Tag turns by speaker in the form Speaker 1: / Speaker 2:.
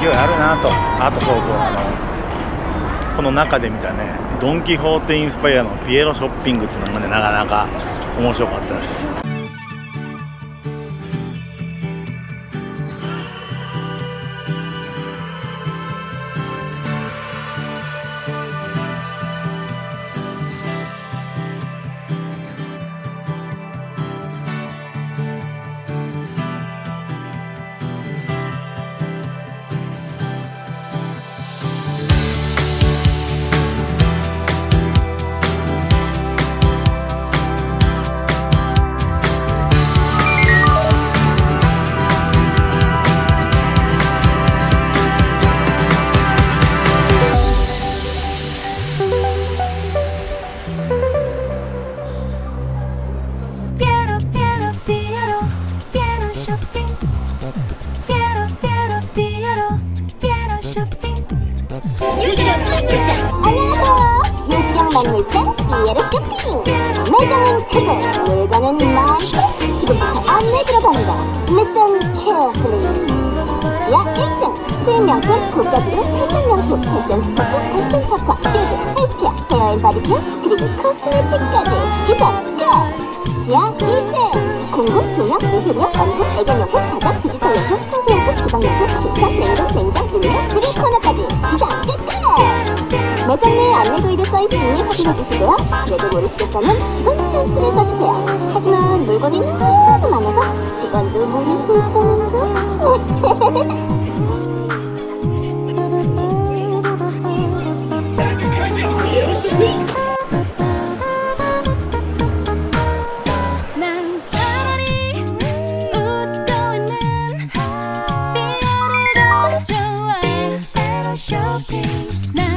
Speaker 1: 勢いあるなと。あとそうそう、この中で見たね、ドン・キホーテインスパイアのピエロショッピングっていうのもね、なかなか面白かったです。
Speaker 2: 만물상 삐에로쇼핑. 매장은 크고 물건은 많고 지금부터 안내 들어갑니다. Listen carefully. 지하 1층 수입명품, 고가지로 패션명품, 패션 스포츠, 패션 착화, 슈즈, 헬스케어, 헤어 앤 바디 케어, 그리고 코스메틱까지. 이상 끝! 지하 2층 공구, 조명, 미흡력, 언급, 애견용품, 가전, 디지털용품, 청소용품, 주방용품, 식탁, 냉동, 냉장, 음료, 주류 코너까지. 이상 끝! 매장 내 안내 도입에 써있으니 확인해주시고요. 그래도 모르시겠다면 직원 찬스를 써주세요. 하지만 물건이 너무 많아서 직원도 모를 수 있다는 점.
Speaker 3: 난 차라리 웃고 있는 삐에로가 좋아. 에로쇼핑.